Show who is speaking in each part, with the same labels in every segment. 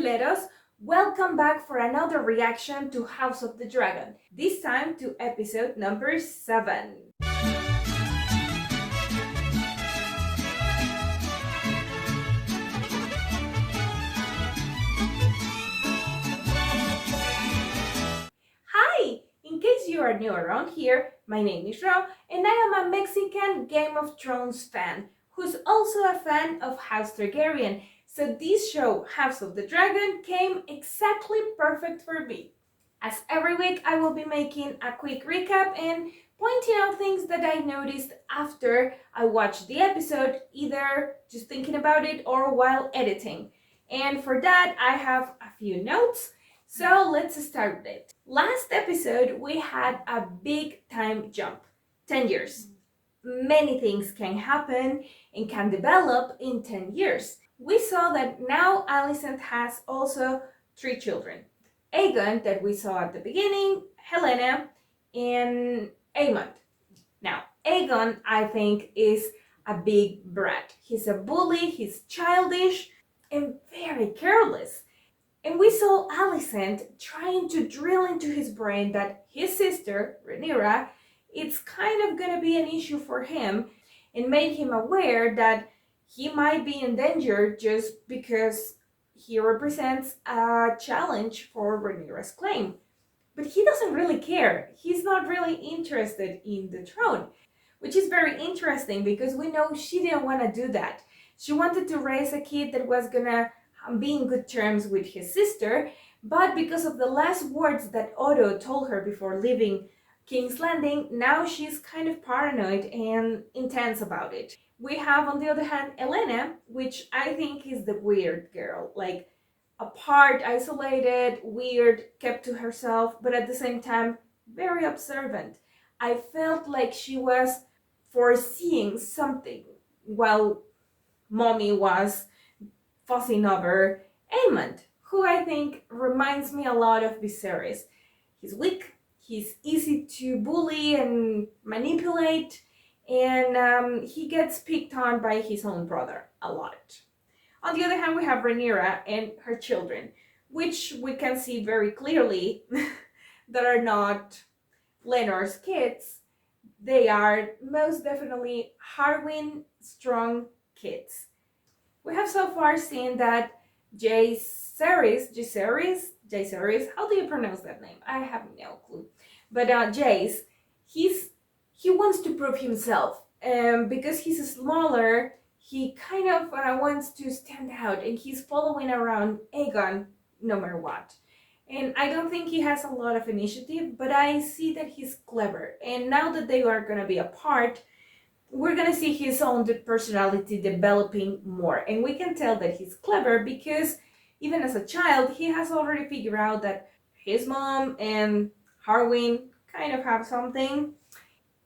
Speaker 1: tequileros, welcome back for another reaction to House of the Dragon, this time to episode number 7. Hi! In case you are new around here, my name is Ro and I am a Mexican Game of Thrones fan who's also a fan of House Targaryen. So this show, House of the Dragon, came exactly perfect for me. As every week, I will be making a quick recap and pointing out things that I noticed after I watched the episode, either just thinking about it or while editing. And for that, I have a few notes, so let's start with it. Last episode, we had a big time jump, 10 years. Many things can happen and can develop in 10 years. We saw that now Alicent has also 3 children. Aegon, that we saw at the beginning, Helena, and Aemond. Now, Aegon, I think, is a big brat. He's a bully, he's childish, and very careless. And we saw Alicent trying to drill into his brain that his sister, Rhaenyra, it's kind of gonna be an issue for him, and made him aware that he might be in danger just because he represents a challenge for Rhaenyra's claim. But he doesn't really care. He's not really interested in the throne, which is very interesting because we know she didn't want to do that. She wanted to raise a kid that was gonna be in good terms with his sister, but because of the last words that Otto told her before leaving King's Landing, now she's kind of paranoid and intense about it. We have, on the other hand, Elena, which I think is the weird girl, like apart, isolated, weird, kept to herself, but at the same time, very observant. I felt like she was foreseeing something while Mommy was fussing over Aemond, who I think reminds me a lot of Viserys. He's weak, he's easy to bully and manipulate, and he gets picked on by his own brother a lot. On the other hand, we have Rhaenyra and her children, which we can see very clearly that are not Laenor's kids. They are most definitely Harwin strong kids. We have so far seen that Viserys, how do you pronounce that name? I have no clue. But Jace, he wants to prove himself. Because he's smaller, he kind of wants to stand out, and he's following around Aegon no matter what. And I don't think he has a lot of initiative, but I see that he's clever. And now that they are going to be apart, we're going to see his own personality developing more. And we can tell that he's clever because even as a child, he has already figured out that his mom and Harwin kind of have something.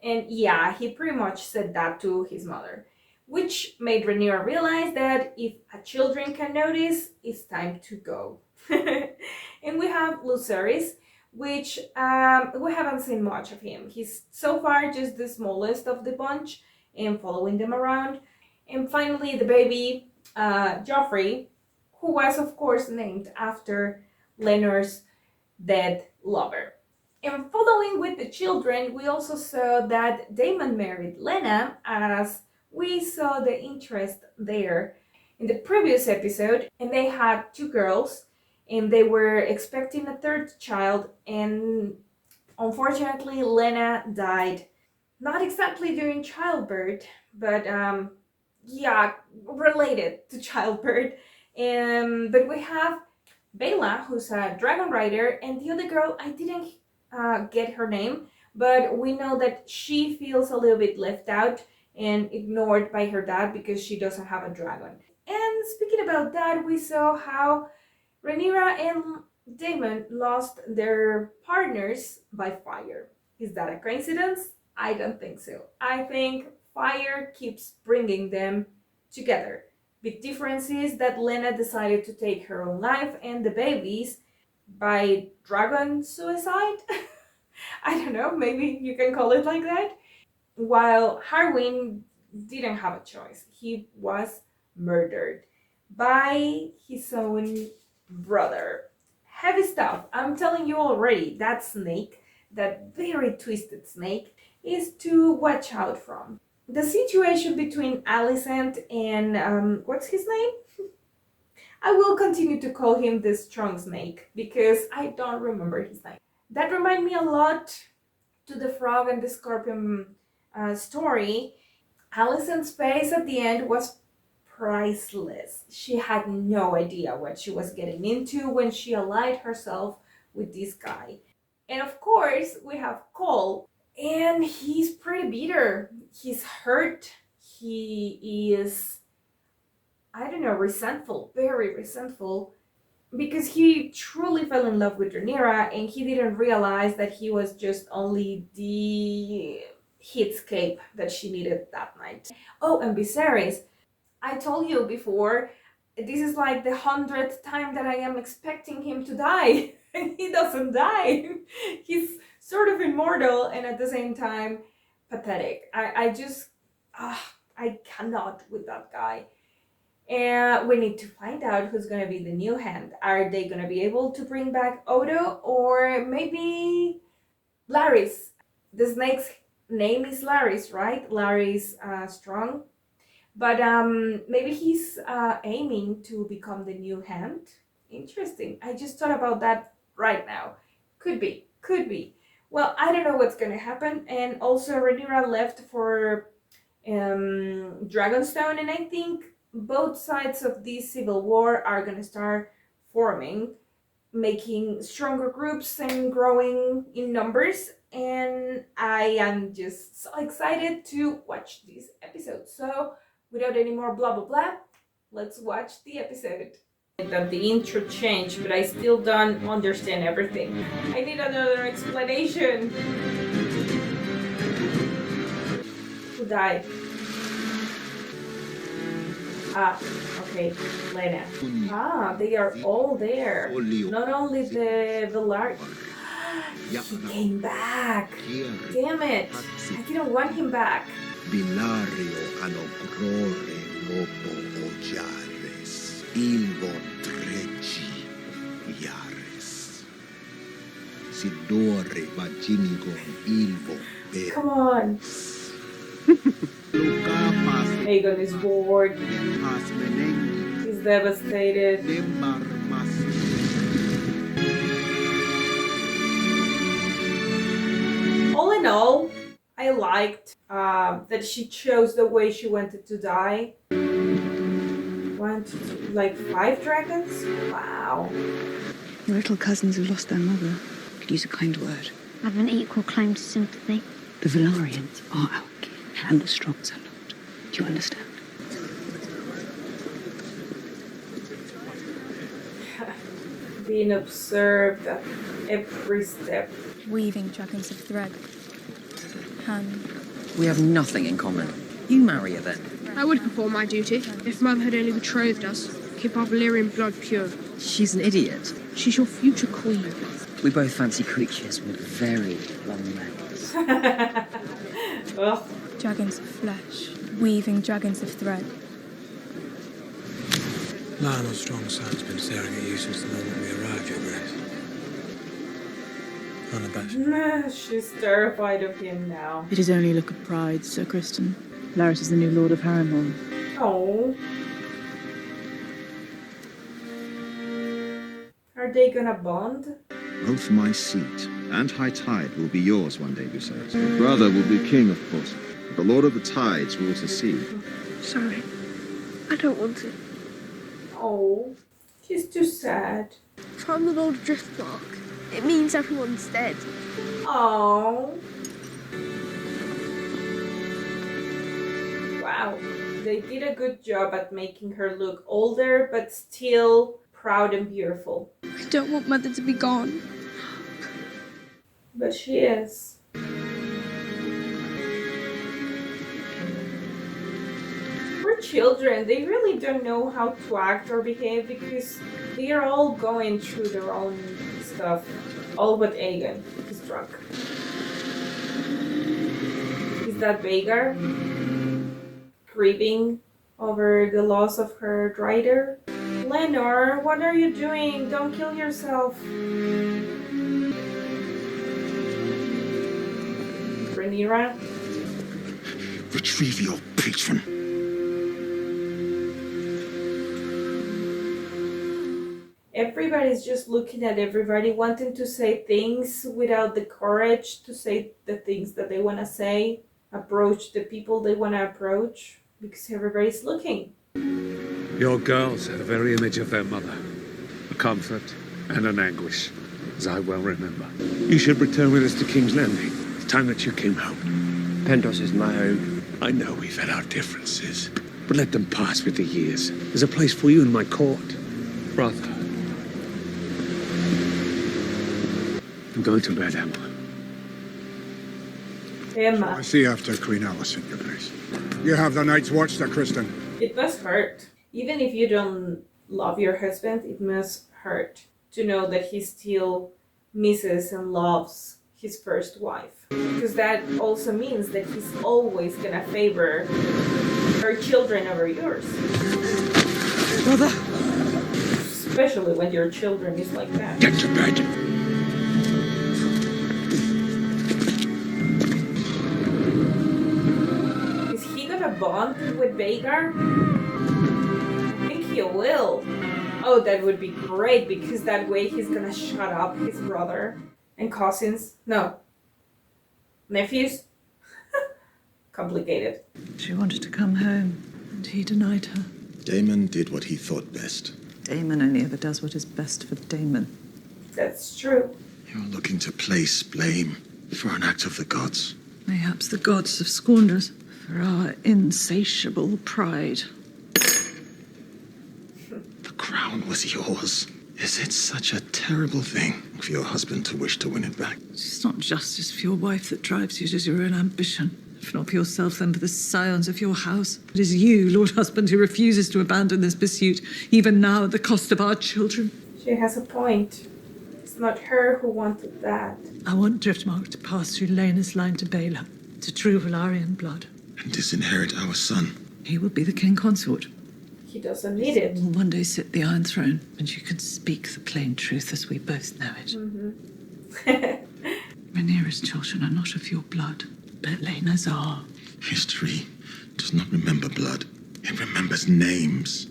Speaker 1: And yeah, he pretty much said that to his mother, which made Rhaenyra realize that if a children can notice, it's time to go. And we have Viserys, which we haven't seen much of him. He's so far just the smallest of the bunch and following them around. And finally, the baby, Joffrey, who was of course named after Laenor's dead lover. And following with the children, we also saw that Daemon married Lena, as we saw the interest there in the previous episode, and they had 2 girls, and they were expecting a 3rd child, and unfortunately Lena died. Not exactly during childbirth, but yeah, related to childbirth. But we have Bella, who's a dragon rider, and the other girl, I didn't get her name, but we know that she feels a little bit left out and ignored by her dad because she doesn't have a dragon. And speaking about that, we saw how Rhaenyra and Daemon lost their partners by fire. Is that a coincidence? I don't think so. I think fire keeps bringing them together. Big difference is that Lena decided to take her own life and the babies by dragon suicide. I don't know, maybe you can call it like that. While Harwin didn't have a choice. He was murdered by his own brother. Heavy stuff. I'm telling you already, that snake, that very twisted snake, is to watch out from. The situation between Alicent and what's his name? I will continue to call him the strong snake because I don't remember his name. That reminds me a lot to the frog and the scorpion story. Alicent's face at the end was priceless. She had no idea what she was getting into when she allied herself with this guy. And of course, we have Cole, and he's pretty bitter. He's hurt. He is, I don't know, resentful, very resentful, because he truly fell in love with Rhaenyra and he didn't realize that he was just only the hitscape that she needed that night. Oh, and Viserys, I told you before, this is like the 100th time that I am expecting him to die and he doesn't die. He's sort of immortal and at the same time pathetic. I cannot with that guy. And we need to find out who's going to be the new hand. Are they going to be able to bring back Odo, or maybe Larys? The snake's name is Larys, right? Larys Strong. But maybe he's aiming to become the new hand. Interesting. I just thought about that right now. Could be. Well, I don't know what's going to happen. And also Rhaenyra left for Dragonstone, and I think both sides of this civil war are going to start forming, making stronger groups and growing in numbers, and I am just so excited to watch this episode. So without any more blah blah blah, let's watch the episode. That the intro changed, but I still don't understand everything. I need another explanation. Who died? Ah, okay, Lena. Ah, they are all there. Not only the Velaryon. He came back. Damn it. I didn't want him back.
Speaker 2: Binario anogrore mopo ojares. Ilvon treci yares. Sidore vaginigon ilvo be.
Speaker 1: Come on. Aegon is bored. He's devastated. All in all, I liked that she chose the way she wanted to die. 1, 2, like 5 dragons? Wow.
Speaker 3: Your little cousins who lost their mother could use a kind word.
Speaker 4: I have an equal claim to sympathy.
Speaker 3: The Velaryons are our kin, and the Strongs are not. Do you understand?
Speaker 1: Being observed at every step.
Speaker 5: Weaving dragons of thread.
Speaker 6: We have nothing in common. You marry her then.
Speaker 7: I would perform my duty if Mother had only betrothed us. Keep our Valyrian blood pure.
Speaker 6: She's an idiot.
Speaker 7: She's your future queen.
Speaker 6: We both fancy creatures with very long legs.
Speaker 1: Ugh.
Speaker 5: Dragons of flesh. Weaving dragons of thread.
Speaker 8: Lionel's strong son's been staring at you since the moment we arrived, Your Grace. Unabashed.
Speaker 1: She's terrified of him now.
Speaker 3: It is only a look of pride, Sir Criston. Larys is the new Lord of Harrenhal.
Speaker 1: Oh. Are they gonna bond?
Speaker 2: Both my seat and high tide will be yours one day, Viserys. Your brother will be king, of course. But the Lord of the Tides rules the sea.
Speaker 7: Sorry. I don't want it.
Speaker 1: Oh. He's too sad.
Speaker 7: If I'm the Lord of Driftmark, it means everyone's dead.
Speaker 1: Oh. Wow. They did a good job at making her look older, but still proud and beautiful.
Speaker 5: I don't want Mother to be gone.
Speaker 1: But she is. We're children. They really don't know how to act or behave because they are all going through their own stuff. All but Aegon. He's drunk. Is that Vhagar? Grieving over the loss of her rider? Lenore, what are you doing? Don't kill yourself. Rhaenyra?
Speaker 2: Retrieve your patron.
Speaker 1: Everybody's just looking at everybody, wanting to say things without the courage to say the things that they want to say, approach the people they want to approach, because everybody's looking.
Speaker 8: Your girls had a very image of their mother. A comfort and an anguish, as I well remember. You should return with us to King's Landing. It's time that you came home.
Speaker 9: Pentos is my home.
Speaker 8: I know we've had our differences, but let them pass with the years. There's a place for you in my court. Brother. I'm going to bed, Emma.
Speaker 1: Emma.
Speaker 10: I see after Queen Alicent, your grace. You have the night's watch, Sir Kristen.
Speaker 1: It must hurt. Even if you don't love your husband, it must hurt to know that he still misses and loves his first wife. Because that also means that he's always gonna favor her children over yours.
Speaker 9: Brother!
Speaker 1: Especially when your children is like that.
Speaker 8: Get to bed.
Speaker 1: Is he gonna bond with Vhagar? I think he will. Oh, that would be great, because that way he's gonna shut up his brother and cousins. No. Nephews? Complicated.
Speaker 3: She wanted to come home, and he denied her.
Speaker 2: Daemon did what he thought best.
Speaker 3: Daemon only ever does what is best for Daemon.
Speaker 1: That's true.
Speaker 2: You're looking to place blame for an act of the gods.
Speaker 3: Mayhaps the gods have scorned us for our insatiable pride.
Speaker 2: The crown was yours. Is it such a terrible thing for your husband to wish to win it back?
Speaker 3: It's not justice for your wife that drives you, it is your own ambition. If not for yourself, then for the scions of your house. It is you, Lord Husband, who refuses to abandon this pursuit, even now at the cost of our children.
Speaker 1: She has a point. It's not her who wanted that.
Speaker 3: I want Driftmark to pass through Laena's line to Baela, to true Valarian blood.
Speaker 2: And disinherit our son.
Speaker 3: He will be the king consort.
Speaker 1: He doesn't need it.
Speaker 3: Will one day sit the Iron Throne, and you can speak the plain truth as we both know it. Rhaenyra's children are not of your blood, but Laena's are.
Speaker 2: History does not remember blood. It remembers names.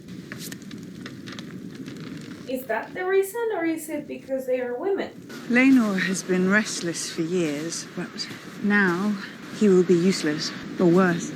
Speaker 1: Is that the reason, or is it because they are women?
Speaker 11: Laenor has been restless for years, but now he will be useless, or worse.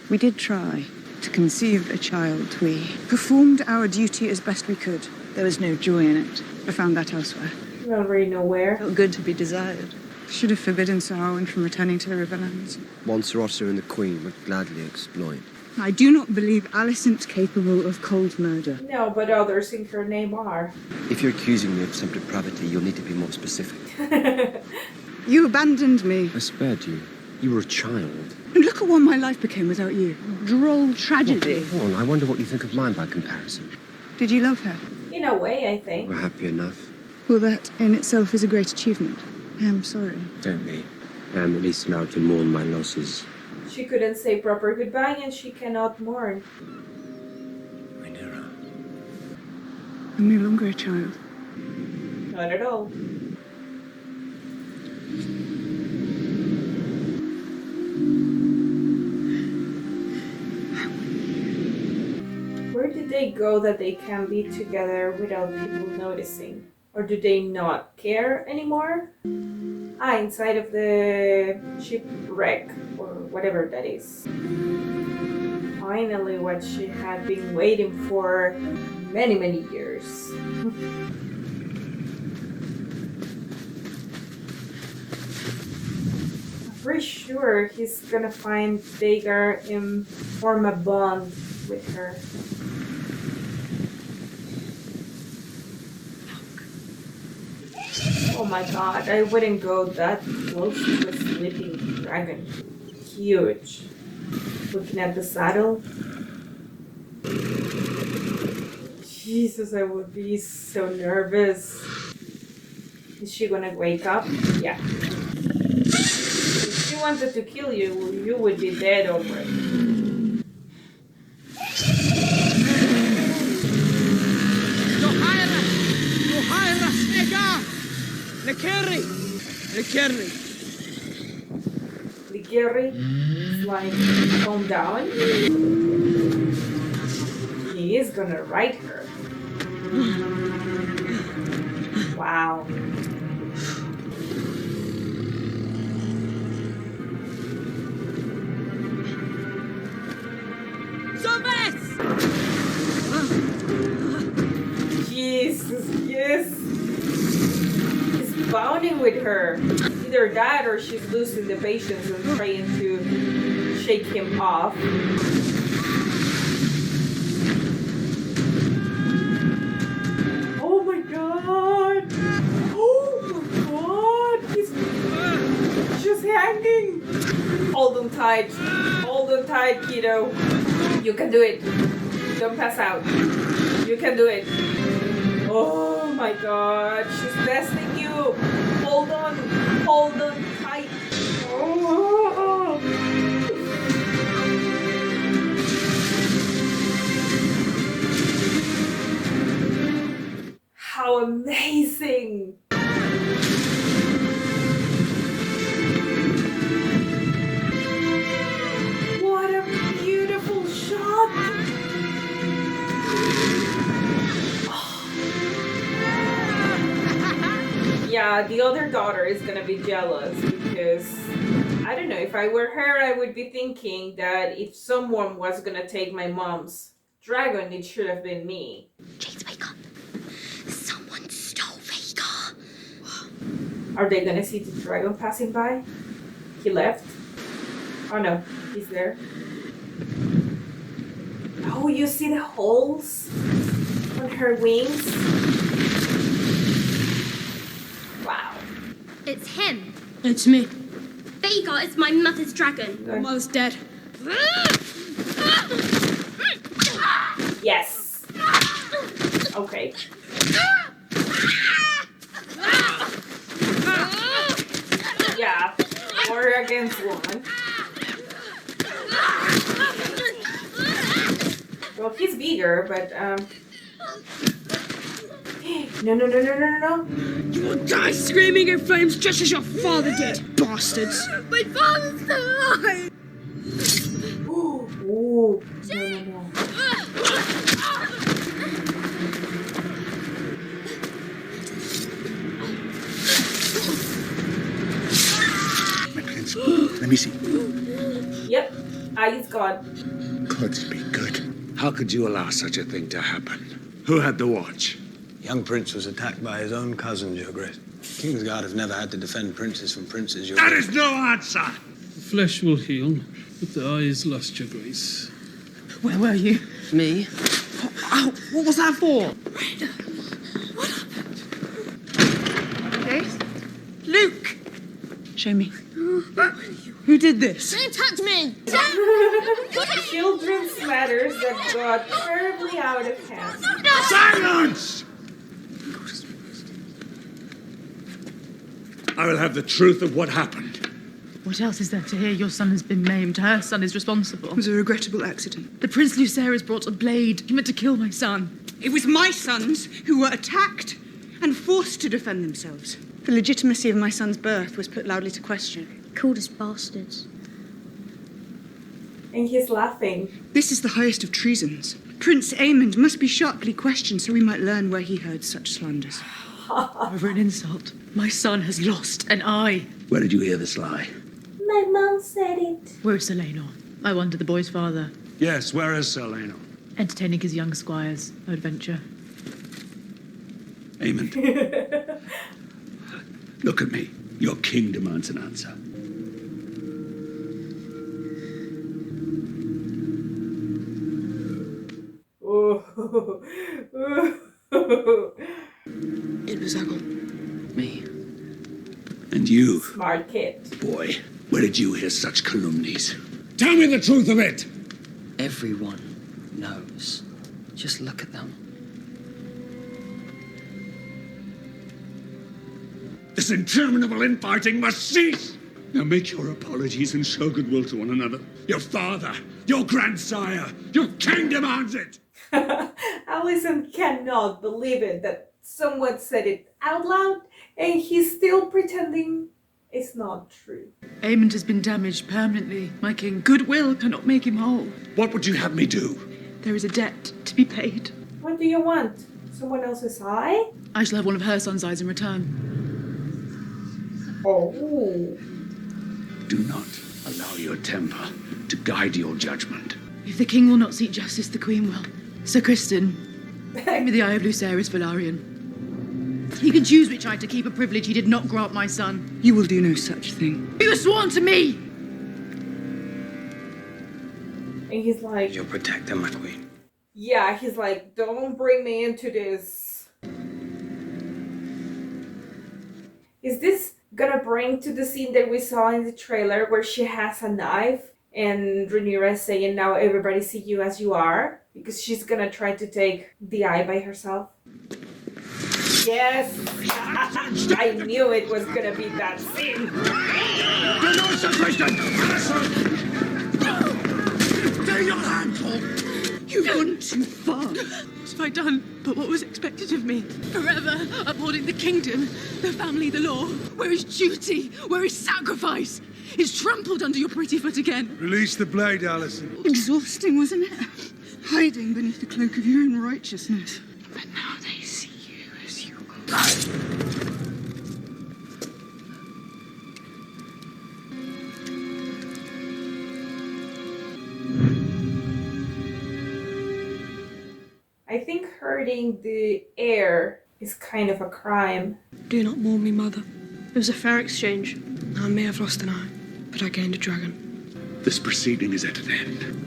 Speaker 11: We did try to conceive a child. We performed our duty as best we could. There was no joy in it. I found that elsewhere.
Speaker 1: Not really nowhere.
Speaker 11: Felt good to be desired. Should have forbidden Sir Harwin from returning to the Riverlands.
Speaker 9: One Sir Otto and the Queen would gladly exploit.
Speaker 11: I do not believe Alicent capable of cold murder.
Speaker 1: No, but others in her name are.
Speaker 9: If you're accusing me of some depravity, you'll need to be more specific.
Speaker 11: You abandoned me.
Speaker 9: I spared you. You were a child.
Speaker 11: And look at what my life became without you. Droll tragedy.
Speaker 9: Go on, I wonder what you think of mine by comparison.
Speaker 11: Did you love her?
Speaker 1: In a way, I think.
Speaker 9: We're happy enough.
Speaker 11: Well, that in itself is a great achievement. I am sorry.
Speaker 9: Don't be. I'm at least allowed to mourn my losses.
Speaker 1: She couldn't say proper goodbye, and she cannot mourn.
Speaker 9: Rhaenyra.
Speaker 11: I'm no longer a child.
Speaker 1: Not at all. Where did they go that they can be together without people noticing? Or do they not care anymore? Ah, inside of the shipwreck, or whatever that is. Finally, what she had been waiting for many, many years. I'm pretty sure he's gonna find Vhagar and form a bond with her. Oh my god, I wouldn't go that close to a sleeping dragon. Huge. Looking at the saddle. Jesus, I would be so nervous. Is she gonna wake up? Yeah. If she wanted to kill you, you would be dead already. Ligeri is like, calm down. He is gonna ride her. Wow. Jesus, yes. He's bonding with her. Either that or she's losing the patience and trying to shake him off. Oh my god! Oh my god! He's just hanging! Hold on tight. Hold on tight, kiddo. You can do it. Don't pass out. You can do it. Oh my god, she's testing you. Hold on tight. Oh. How amazing. What a beautiful shot. Yeah, the other daughter is gonna be jealous because I don't know, if I were her, I would be thinking that if someone was gonna take my mom's dragon, it should have been me.
Speaker 4: James, wake up. Someone stole Vega.
Speaker 1: Are they gonna see the dragon passing by? He left? Oh no, he's there. Oh, you see the holes on her wings? Wow.
Speaker 4: It's him.
Speaker 7: It's me.
Speaker 4: Vega is my mother's dragon.
Speaker 7: Your mother's dead.
Speaker 1: Yes. Okay. Yeah. 4 against 1. Well, he's bigger, but No.
Speaker 7: You will die screaming in flames just as your father did, bastards. My father's still alive.
Speaker 1: Ooh. No.
Speaker 10: My prince, let me see.
Speaker 1: Yep. He's gone.
Speaker 10: Gods be good.
Speaker 8: How could you allow such a thing to happen? Who had the watch?
Speaker 12: Young prince was attacked by his own cousins, Your Grace. King's Guard have never had to defend princes from princes, Your
Speaker 8: That
Speaker 12: Grace.
Speaker 8: is no answer!
Speaker 13: The flesh will heal, but the eye is lost, Your Grace.
Speaker 3: Where were you?
Speaker 6: Me?
Speaker 3: Ow! What was that for?
Speaker 11: Grace? Luke! Show me. Who did this?
Speaker 7: Don't touch me!
Speaker 1: Children's matters that got terribly out of hand.
Speaker 8: Silence! I will have the truth of what happened.
Speaker 3: What else is there to hear? Your son has been maimed. Her son is responsible.
Speaker 11: It was a regrettable accident.
Speaker 3: The Prince Viserys brought a blade. He meant to kill my son.
Speaker 11: It was my sons who were attacked and forced to defend themselves. The legitimacy of my son's birth was put loudly to question.
Speaker 4: Called us bastards.
Speaker 1: And he's laughing.
Speaker 11: This is the highest of treasons. Prince Aemond must be sharply questioned so we might learn where he heard such slanders.
Speaker 3: Over an insult. My son has lost an eye.
Speaker 8: Where did you hear this lie?
Speaker 1: My mom said it.
Speaker 3: Where's Seleno? I wonder the boy's father.
Speaker 8: Yes, where is Seleno?
Speaker 3: Entertaining his young squires. No adventure.
Speaker 8: Aemond. Look at me. Your king demands an answer.
Speaker 11: It was Aggle.
Speaker 6: Me.
Speaker 8: And you,
Speaker 1: Smart kid.
Speaker 8: boy, where did you hear such calumnies? Tell me the truth of it!
Speaker 6: Everyone knows. Just look at them.
Speaker 8: This interminable infighting must cease! Now make your apologies and show goodwill to one another. Your father, your grandsire, your king demands it!
Speaker 1: Alicent cannot believe it that someone said it out loud, and he's still pretending it's not true.
Speaker 3: Aemond has been damaged permanently, my king. Goodwill cannot make him whole.
Speaker 8: What would you have me do?
Speaker 3: There is a debt to be paid.
Speaker 1: What do you want? Someone else's eye?
Speaker 3: I shall have one of her son's eyes in return.
Speaker 1: Oh.
Speaker 8: Do not allow your temper to guide your judgment.
Speaker 3: If the king will not seek justice, the queen will. Sir Kristen, give me the eye of Viserys Velaryon. He can choose which eye to keep, a privilege he did not grant my son.
Speaker 11: You will do no such thing.
Speaker 3: You have sworn to me!
Speaker 1: And he's like...
Speaker 12: You'll protect them, my queen.
Speaker 1: Yeah, he's like, don't bring me into this. Is this gonna bring to the scene that we saw in the trailer where she has a knife and Rhaenyra is saying, now everybody see you as you are? Because she's gonna try to take the eye by herself. Yes! I knew it was gonna be that scene.
Speaker 3: Take your hand, Paul! You've gone too far. What have I done but what was expected of me? Forever upholding the kingdom, the family, the law. Where is duty? Where is sacrifice? It's trampled under your pretty foot again.
Speaker 10: Release the blade, Alicent.
Speaker 11: Exhausting, wasn't it? Hiding beneath the cloak of your own righteousness. But now they see you as you are.
Speaker 1: I think hurting the heir is kind of a crime.
Speaker 7: Do not mourn me, mother. It was a fair exchange. I may have lost an eye, but I gained a dragon.
Speaker 8: This proceeding is at an end.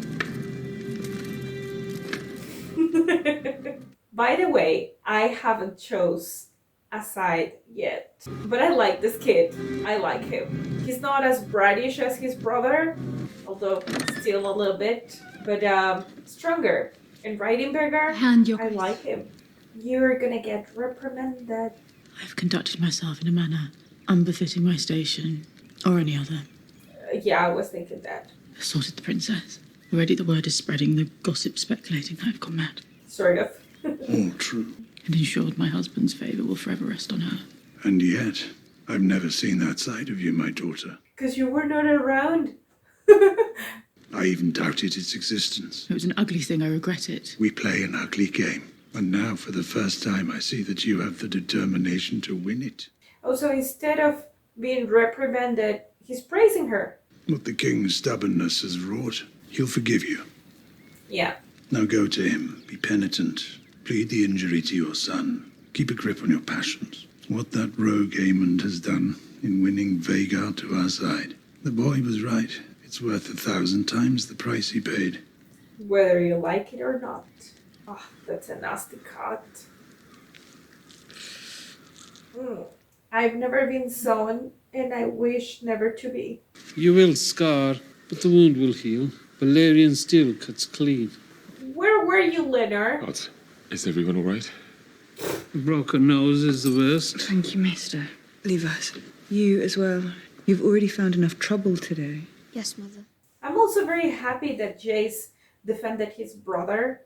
Speaker 1: By the way, I haven't chose a side yet. But I like this kid. I like him. He's not as brattish as his brother, although still a little bit, but stronger. And writing bigger, I like him. You're gonna get reprimanded.
Speaker 3: I've conducted myself in a manner unbefitting my station or any other.
Speaker 1: Yeah, I was thinking that.
Speaker 3: Assaulted the princess. Already the word is spreading, the gossip speculating that I've gone mad.
Speaker 1: Sort of.
Speaker 10: All true.
Speaker 3: And ensured my husband's favour will forever rest on her.
Speaker 10: And yet, I've never seen that side of you, my daughter.
Speaker 1: Because you were not around.
Speaker 10: I even doubted its existence.
Speaker 3: It was an ugly thing, I regret it.
Speaker 10: We play an ugly game. And now, for the first time, I see that you have the determination to win it.
Speaker 1: Also, instead of being reprimanded, he's praising her.
Speaker 10: What the king's stubbornness has wrought, he'll forgive you.
Speaker 1: Yeah.
Speaker 10: Now go to him, be penitent, plead the injury to your son, keep a grip on your passions. What that rogue Aemond has done in winning Vhagar to our side. The boy was right. It's worth 1,000 times the price he paid.
Speaker 1: Whether you like it or not. Oh, that's a nasty cut. I've never been sown, and I wish never to be.
Speaker 13: You will scar, but the wound will heal. Valerian steel cuts clean.
Speaker 1: Where were you, Leonard?
Speaker 14: What? Is everyone all right?
Speaker 13: A broken nose is the worst.
Speaker 11: Thank you, mister. Leave us. You as well. You've already found enough trouble today.
Speaker 4: Yes, mother.
Speaker 1: I'm also very happy that Jace defended his brother.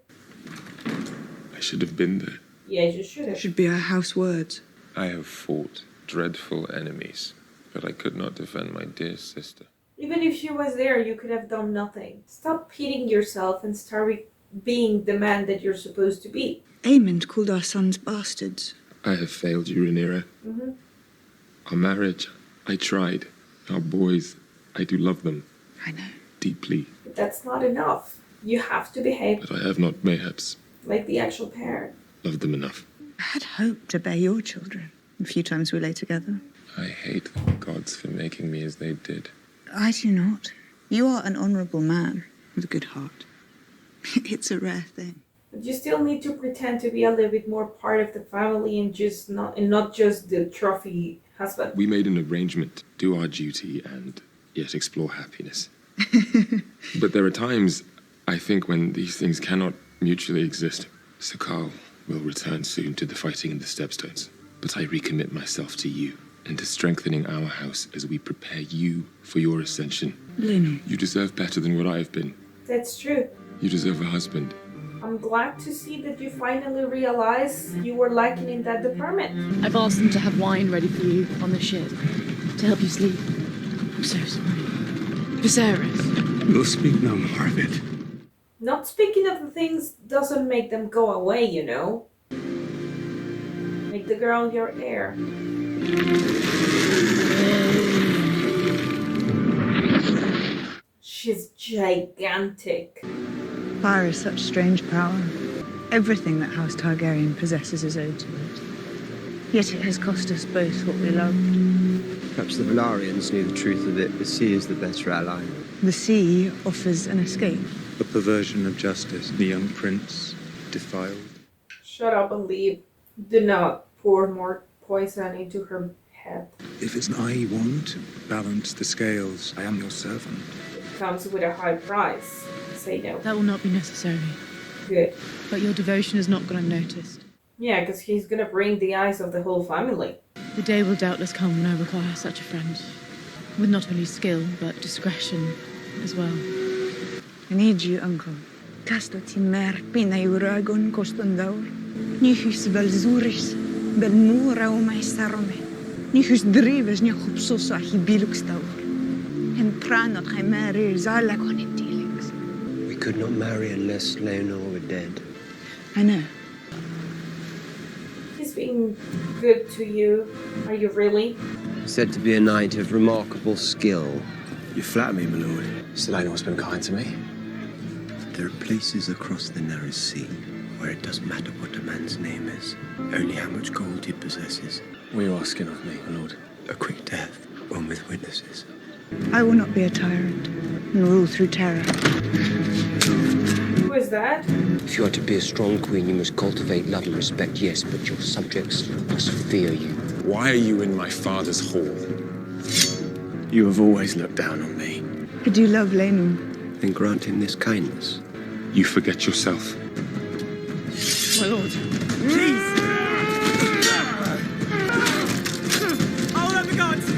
Speaker 14: I should have been there.
Speaker 1: Yeah, you should have.
Speaker 11: Should be our house words.
Speaker 14: I have fought dreadful enemies, but I could not defend my dear sister.
Speaker 1: Even if she was there, you could have done nothing. Stop pitying yourself and start being the man that you're supposed to be.
Speaker 11: Aemond called our sons bastards.
Speaker 14: I have failed you, Rhaenyra.
Speaker 1: Mm-hmm.
Speaker 14: Our marriage, I tried. Our boys, I do love them.
Speaker 11: I know.
Speaker 14: Deeply.
Speaker 1: But that's not enough. You have to behave
Speaker 14: But I have not, mayhaps,
Speaker 1: like the actual parent.
Speaker 14: loved them enough.
Speaker 11: I had hoped to bear your children. A few times we lay together.
Speaker 14: I hate the gods for making me as they did.
Speaker 11: I do not. You are an honourable man with a good heart. It's a rare thing.
Speaker 1: But you still need to pretend to be a little bit more part of the family and not just the trophy husband.
Speaker 14: We made an arrangement, do our duty, and yet explore happiness. But there are times, I think, when these things cannot mutually exist. Sir Carl will return soon to the fighting in the Stepstones. But I recommit myself to you and to strengthening our house as we prepare you for your ascension.
Speaker 11: Lynn.
Speaker 14: You deserve better than what I have been.
Speaker 1: That's true.
Speaker 14: You deserve a husband,
Speaker 1: I'm glad to see that you finally realize you were lacking in that department.
Speaker 15: I've asked them to have wine ready for you on the ship to help you sleep. I'm so sorry. Viserys.
Speaker 12: We'll speak no more of it.
Speaker 1: Not speaking of the things doesn't make them go away, you know. Make the girl your heir. She's gigantic.
Speaker 11: Fire is such strange power. Everything that House Targaryen possesses is owed to it. Yet it has cost us both what we loved.
Speaker 9: Perhaps the Valarians knew the truth of it. The sea is the better ally.
Speaker 11: The sea offers an escape.
Speaker 12: A perversion of justice. The young prince defiled.
Speaker 1: Shut up and leave. Do not pour more poison into her head.
Speaker 12: If it's I want to balance the scales, I am your servant.
Speaker 1: Comes with a high price. Say no.
Speaker 15: That will not be necessary.
Speaker 1: Good.
Speaker 15: But your devotion has not gone unnoticed.
Speaker 1: Yeah, because he's gonna bring the eyes of the whole family.
Speaker 15: The day will doubtless come when I require such a friend. With not only skill, but discretion as well.
Speaker 11: I need you, uncle. Casta ti merpina uragon costandaur. Nihus valzuris, belmura o maestarome. Nihus drives ni hupsosa hi bilukstaur. En pranot chimerir zalakon in dealings.
Speaker 9: We could not marry unless Leonor were dead.
Speaker 11: I know.
Speaker 1: He's being good to you. Are you really?
Speaker 9: Said to be a knight of remarkable skill.
Speaker 12: You flatter me, my lord.
Speaker 9: Leonor's been kind to me. There are places across the narrow sea where it doesn't matter what a man's name is, only how much gold he possesses. What are you asking of me, my lord? A quick death, one with witnesses.
Speaker 11: I will not be a tyrant and rule through terror.
Speaker 1: Who is that?
Speaker 9: If you are to be a strong queen, you must cultivate love and respect, yes, but your subjects must fear you.
Speaker 8: Why are you in my father's hall? You have always looked down on me.
Speaker 11: I do love Lenum.
Speaker 9: Then grant him this kindness.
Speaker 8: You forget yourself.
Speaker 15: My lord.
Speaker 7: Please! Hold up the gods!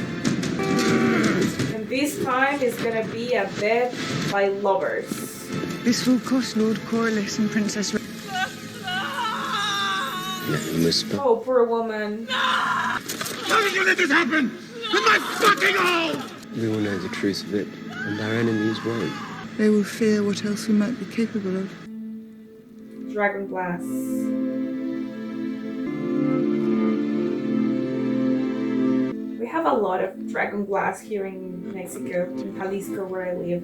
Speaker 1: And this time is gonna be a death by lovers.
Speaker 11: This will cost Lord Corlys and Princess...
Speaker 9: Never whisper.
Speaker 1: Oh, poor woman.
Speaker 8: How did you let this happen? With my fucking home!
Speaker 9: We will know the truth of it, and our enemies won't.
Speaker 11: They will fear what else we might be capable of.
Speaker 1: Dragon glass. We have a lot of dragon glass here in Mexico, in Jalisco, where I live.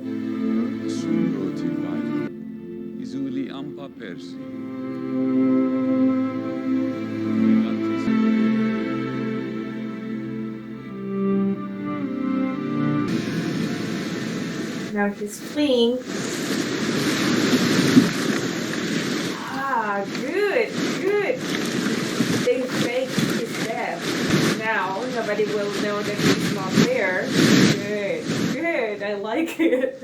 Speaker 1: Now he's fleeing. Ah, good, good. They faked his death. Now nobody will know that he's not there. Good, good. I like it.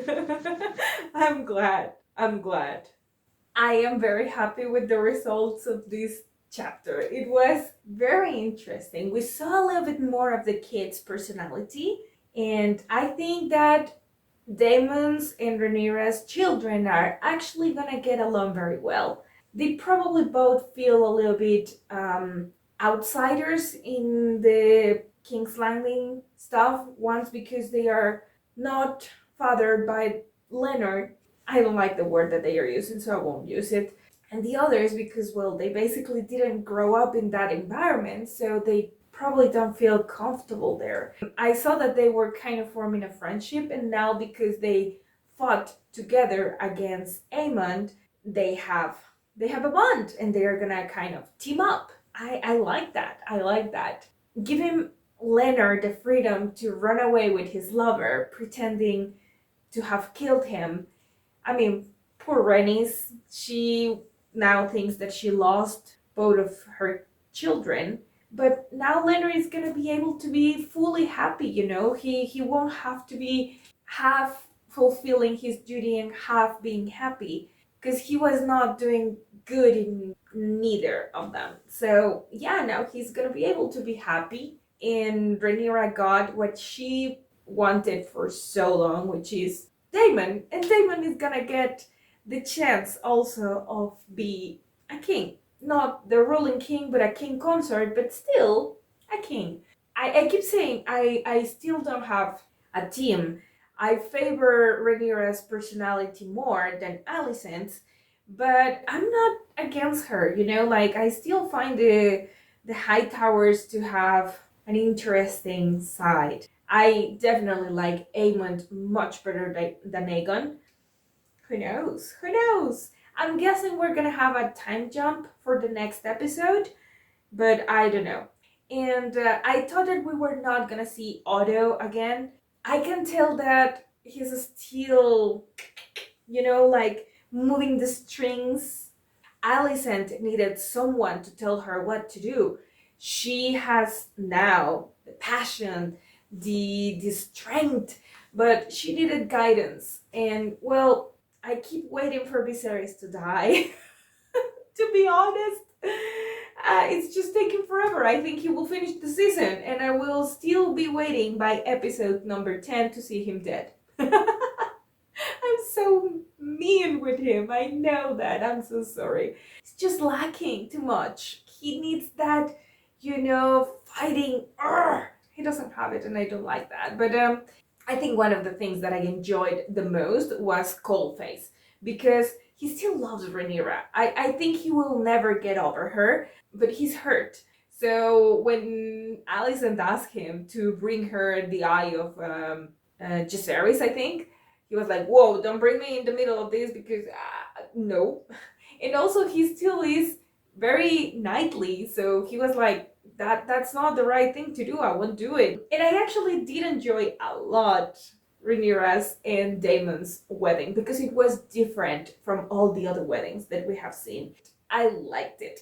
Speaker 1: I'm glad. I'm glad. I am very happy with the results of this chapter. It was very interesting. We saw a little bit more of the kid's personality, and I think that Daemon's and Rhaenyra's children are actually gonna get along very well. They probably both feel a little bit outsiders in the King's Landing stuff. Once because they are not fathered by Leonard. I don't like the word that they are using, so I won't use it. And the others because, well, they basically didn't grow up in that environment, so they probably don't feel comfortable there. I saw that they were kind of forming a friendship, and now because they fought together against Aemond, they have a bond, and they are gonna kind of team up. I like that. I like that. Giving Leonard the freedom to run away with his lover, pretending to have killed him. I mean, poor Rhaenys, she now thinks that she lost both of her children. But now Leonard is gonna be able to be fully happy, you know? He won't have to be half fulfilling his duty and half being happy, because he was not doing good in neither of them. So yeah, now he's gonna be able to be happy. And Rhaenyra got what she wanted for so long, which is Daemon. And Daemon is gonna get the chance also of be a king. Not the ruling king, but a king consort, but still a king. I keep saying I still don't have a team. I favor Rhaenyra's personality more than Alicent's, but I'm not against her, you know, like I still find the High Towers to have an interesting side. I definitely like Aemond much better than Aegon. Who knows? Who knows? I'm guessing we're gonna have a time jump for the next episode, but I don't know. And I thought that we were not gonna see Otto again. I can tell that he's still, you know, like moving the strings. Alicent needed someone to tell her what to do. She has now the passion, the strength, but she needed guidance. And well, I keep waiting for Viserys to die. To be honest, it's just taking forever. I think he will finish the season, and I will still be waiting by episode number 10 to see him dead. I'm so mean with him. I know that. I'm so sorry. It's just lacking too much. He needs that, you know, fighting. Urgh. He doesn't have it, and I don't like that. But I think one of the things that I enjoyed the most was Coldface, because he still loves Rhaenyra. I think he will never get over her, but he's hurt. So when Alicent asked him to bring her the eye of Viserys, I think, he was like, whoa, don't bring me in the middle of this because, no. And also he still is very knightly, so he was like, that's not the right thing to do, I won't do it. And I actually did enjoy a lot Rhaenyra's and Daemon's wedding because it was different from all the other weddings that we have seen. I liked it.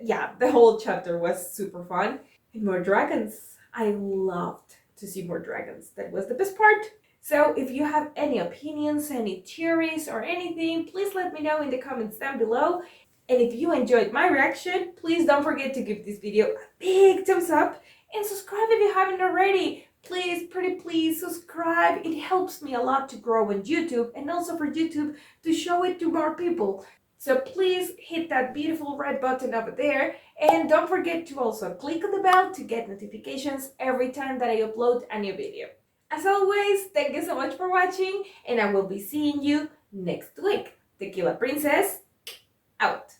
Speaker 1: Yeah, the whole chapter was super fun. And more dragons. I loved to see more dragons. That was the best part. So if you have any opinions, any theories or anything, please let me know in the comments down below. And if you enjoyed my reaction, please don't forget to give this video a big thumbs up and subscribe if you haven't already. Please, pretty please subscribe. It helps me a lot to grow on YouTube and also for YouTube to show it to more people. So please hit that beautiful red button over there, and don't forget to also click on the bell to get notifications every time that I upload a new video. As always, thank you so much for watching, and I will be seeing you next week. Tequila Princess, out.